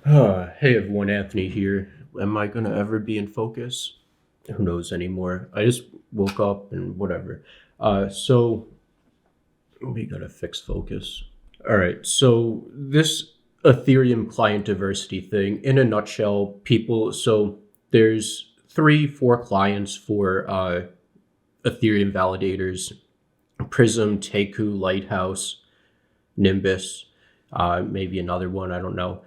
Hey everyone, Anthony here. Am I gonna ever be in focus? Who knows anymore? I just woke up and whatever. So we gotta fix focus. All right. So this Ethereum client diversity thing, in a nutshell, people. So there's three, four clients for Ethereum validators: Prism, Teku, Lighthouse, Nimbus, maybe another one. I don't know.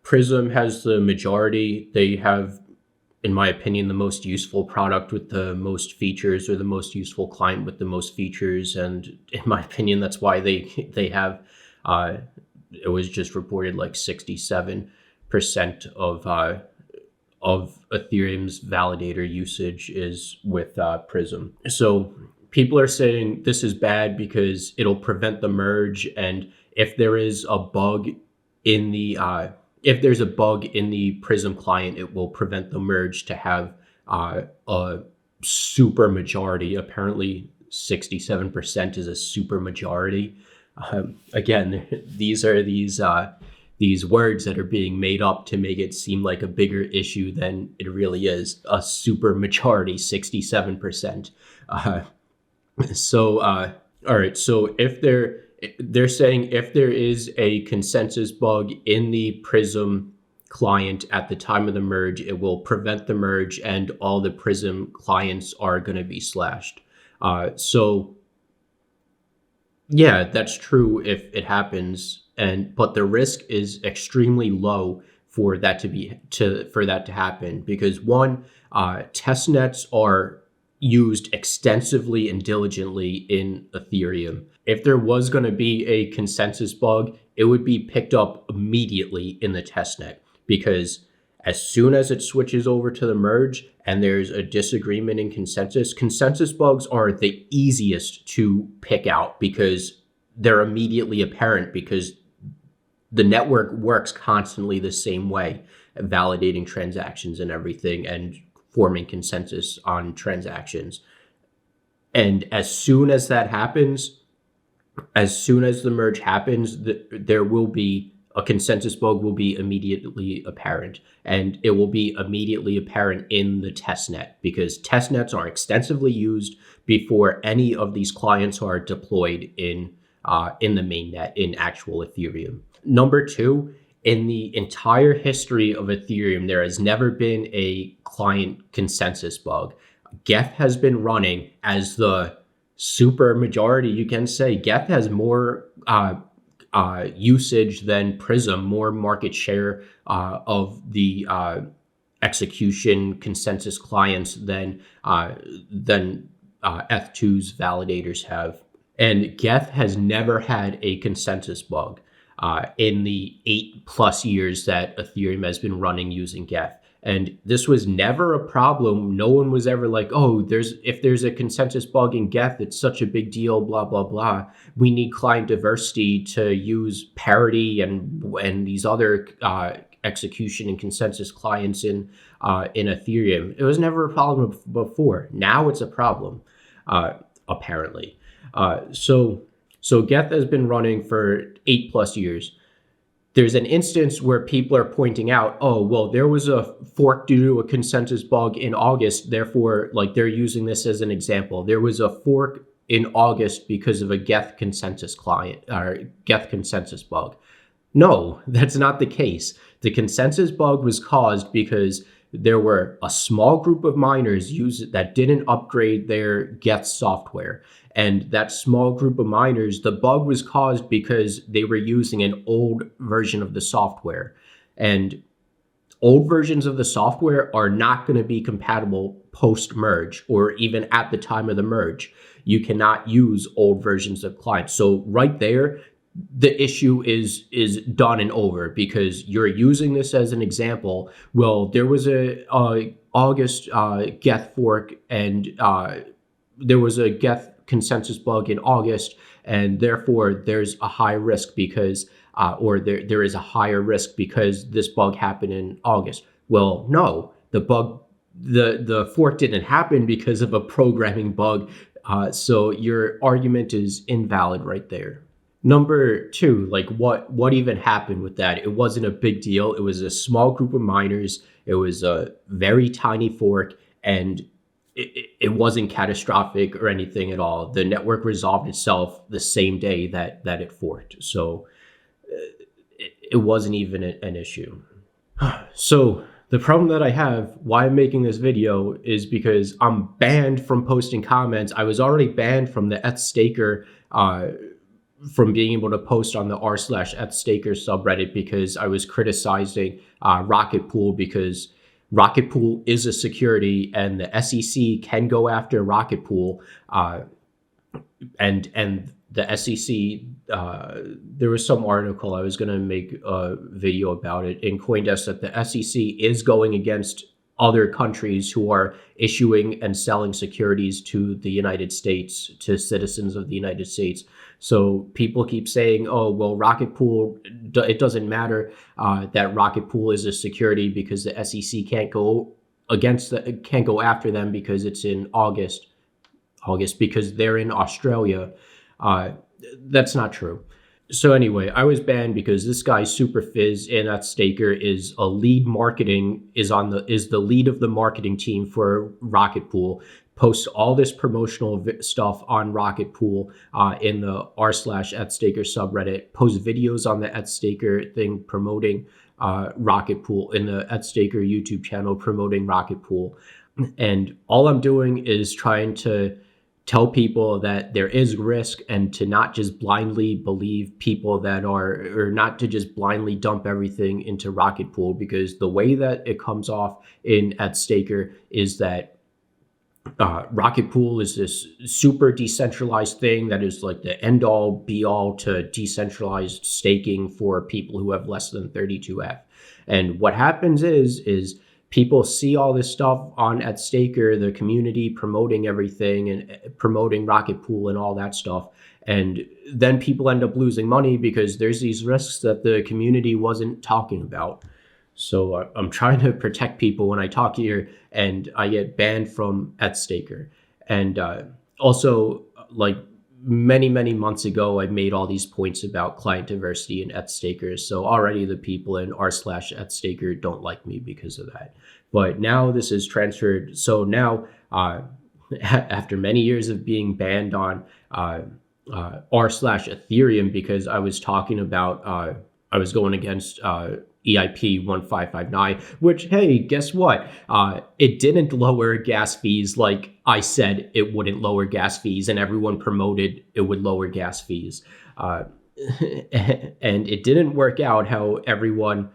Prism has the majority. They have, in my opinion, the most useful product with the most features, or the most useful client with the most features. And in my opinion, that's why they have. Uh, it was just reported like 67% of Ethereum's validator usage is with Prism. So people are saying this is bad because it'll prevent the merge, and if there is a bug in the if there's a bug in the Prism client, it will prevent the merge to have a super majority. Apparently, 67% is a super majority. Again, these words that are being made up to make it seem like a bigger issue than it really is. A super majority, 67%. Uh, all right. So if they're saying if there is a consensus bug in the Prism client at the time of the merge, it will prevent the merge, and all the Prism clients are going to be slashed. So yeah, that's true if it happens, and but the risk is extremely low for that to happen, because one, test nets are used extensively and diligently in Ethereum. If there was going to be a consensus bug, it would be picked up immediately in the testnet, because as soon as it switches over to the merge and there's a disagreement in consensus bugs are the easiest to pick out because they're immediately apparent, because the network works constantly the same way, validating transactions and everything and forming consensus on transactions. And as soon as that happens, as soon as the merge happens, there will be a consensus bug will be immediately apparent, and it will be immediately apparent in the testnet, because testnets are extensively used before any of these clients are deployed in the mainnet in actual Ethereum. Number two, in the entire history of Ethereum, there has never been a client consensus bug. Geth has been running as the super majority. You can say Geth has more usage than Prism, more market share of the execution consensus clients than Eth2's validators have. And Geth has never had a consensus bug in the 8+ years that Ethereum has been running using Geth. And this was never a problem. No one was ever like, oh, if there's a consensus bug in Geth, it's such a big deal, blah, blah, blah. We need client diversity to use parity and these other execution and consensus clients in Ethereum. It was never a problem before. Now it's a problem, apparently. So Geth has been running for 8+ years. There's an instance where people are pointing out, oh, well, there was a fork due to a consensus bug in August. Therefore, like, they're using this as an example. There was a fork in August because of a Geth consensus client or Geth consensus bug. No, that's not the case. The consensus bug was caused because there were a small group of miners that didn't upgrade their Geth software. And that small group of miners, the bug was caused because they were using an old version of the software. And old versions of the software are not going to be compatible post-merge or even at the time of the merge. You cannot use old versions of clients. So right there, the issue is done and over, because you're using this as an example. Well, there was a August Geth fork, and there was a Geth consensus bug in August, and therefore there's a high risk because there is a higher risk because this bug happened in August. Well, no, the fork didn't happen because of a programming bug. So your argument is invalid right there. Number two, like what even happened with that? It wasn't a big deal. It was a small group of miners. It was a very tiny fork, and it wasn't catastrophic or anything at all. The network resolved itself the same day that it forked. So it wasn't even an issue. So the problem that I have, why I'm making this video, is because I'm banned from posting comments. I was already banned from the ETHStaker, from being able to post on the r/ETHStaker subreddit because I was criticizing Rocket Pool, because Rocket Pool is a security and the SEC can go after Rocket Pool. And the SEC, there was some article, I was going to make a video about it in CoinDesk, that the SEC is going against other countries who are issuing and selling securities to the United States, to citizens of the United States. So people keep saying, oh, well, Rocket Pool, it doesn't matter that Rocket Pool is a security because the SEC can't go after them because it's in August because they're in Australia. That's not true. So anyway, I was banned because this guy Superfizz in ETHStaker is a lead marketing, is the lead of the marketing team for Rocket Pool. Posts all this promotional stuff on Rocket Pool in the r/ETHStaker subreddit. Posts videos on the ETHStaker thing promoting Rocket Pool, in the ETHStaker YouTube channel promoting Rocket Pool. And all I'm doing is trying to tell people that there is risk, and to not just blindly believe people that are, or not to just blindly dump everything into Rocket Pool, because the way that it comes off in ETHStaker is that Rocket Pool is this super decentralized thing that is like the end all be all to decentralized staking for people who have less than 32F. And what happens is people see all this stuff on ETHStaker, the community promoting everything and promoting Rocket Pool and all that stuff. And then people end up losing money because there's these risks that the community wasn't talking about. So I'm trying to protect people when I talk here, and I get banned from ETHStaker. And also, like many months ago, I made all these points about client diversity in ETHStaker. So already the people in r/ETHStaker don't like me because of that. But now this is transferred. So now, after many years of being banned on r/Ethereum because I was talking about, I was going against EIP 1559, which, hey, guess what? It didn't lower gas fees like I said it wouldn't lower gas fees, and everyone promoted it would lower gas fees. And it didn't work out how everyone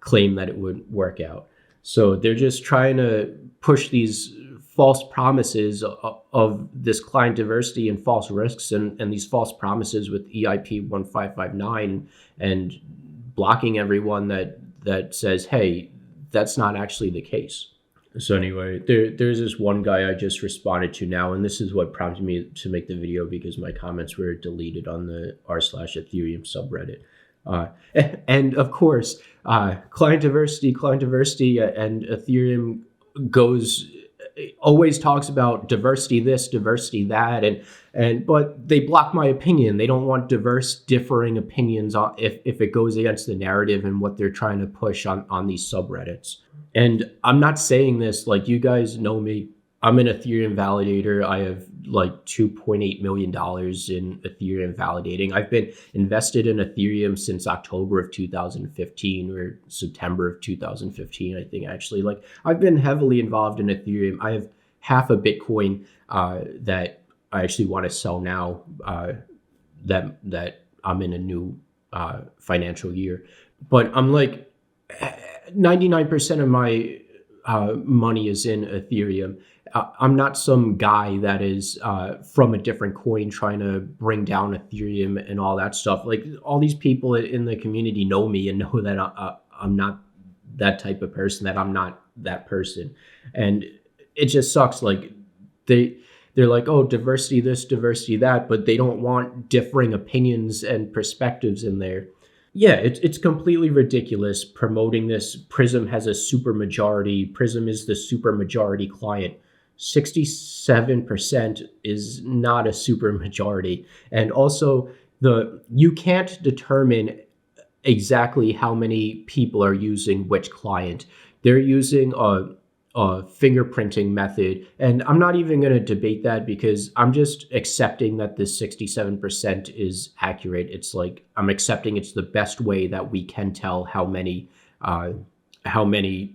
claimed that it would work out. So they're just trying to push these false promises of this client diversity and false risks, and these false promises with EIP 1559, and blocking everyone that says, hey, that's not actually the case. So anyway, there's this one guy I just responded to now, and this is what prompted me to make the video, because my comments were deleted on the r/Ethereum subreddit. And of course, client diversity, and Ethereum always talks about diversity this, diversity that, but they block my opinion. They don't want differing opinions if it goes against the narrative and what they're trying to push on these subreddits. And I'm not saying this, like, you guys know me. I'm an Ethereum validator. I have like $2.8 million in Ethereum validating. I've been invested in Ethereum since October of 2015 or September of 2015, I think, actually. Like, I've been heavily involved in Ethereum. I have half a Bitcoin that I actually want to sell now, that I'm in a new financial year. But I'm like, 99% of my money is in Ethereum. I'm not some guy that is from a different coin trying to bring down Ethereum and all that stuff. Like, all these people in the community know me and know that I'm not that type of person, that I'm not that person. And it just sucks. Like, they're like, oh, diversity this, diversity that, but they don't want differing opinions and perspectives in there. Yeah, it's completely ridiculous promoting this. Prism has a super majority. Prism is the super majority client. 67% is not a super majority. And also, you can't determine exactly how many people are using which client. They're using a fingerprinting method, and I'm not even going to debate that because I'm just accepting that this 67% is accurate. It's like I'm accepting it's the best way that we can tell how many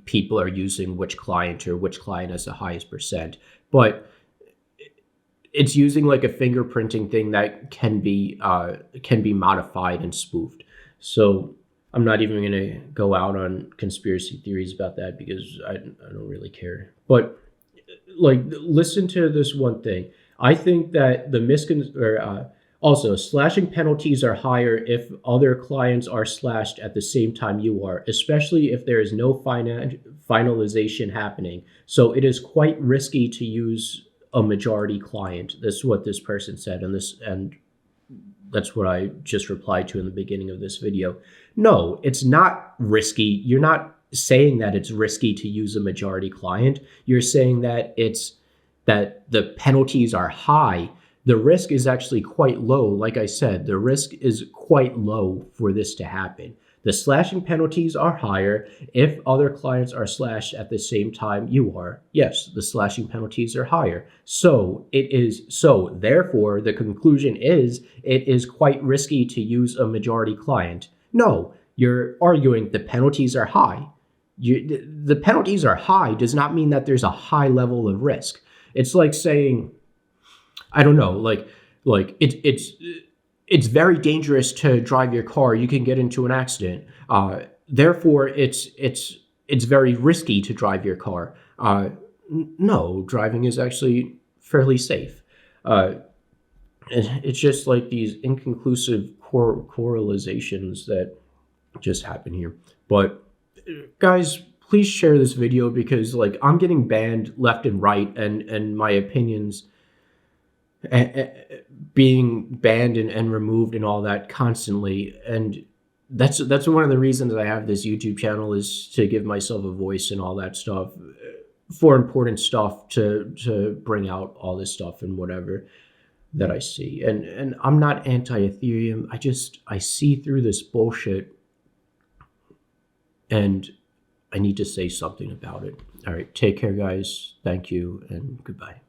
people are using which client or which client has the highest percent. But it's using like a fingerprinting thing that can be modified and spoofed. So I'm not even going to go out on conspiracy theories about that because I don't really care. But like, listen to this one thing. I think that the also slashing penalties are higher if other clients are slashed at the same time you are, especially if there is no finalization happening. So it is quite risky to use a majority client. That's what this person said, and that's what I just replied to in the beginning of this video. No, it's not risky. You're not saying that it's risky to use a majority client. You're saying that the penalties are high. The risk is actually quite low. Like I said, the risk is quite low for this to happen. The slashing penalties are higher if other clients are slashed at the same time you are. Yes, the slashing penalties are higher. So therefore, the conclusion is it is quite risky to use a majority client. No, you're arguing the penalties are high. The penalties are high does not mean that there's a high level of risk. It's like saying, I don't know, like it's very dangerous to drive your car. You can get into an accident. Therefore, it's very risky to drive your car. No, driving is actually fairly safe. It's just like these inconclusive correlations that just happen here. But guys, please share this video because like I'm getting banned left and right, and my opinions being banned and removed and all that constantly. And that's one of the reasons I have this YouTube channel, is to give myself a voice and all that stuff for important stuff, to bring out all this stuff and whatever that I see. And I'm not anti-Ethereum. I see through this bullshit, and I need to say something about it. All right, take care, guys. Thank you, and goodbye.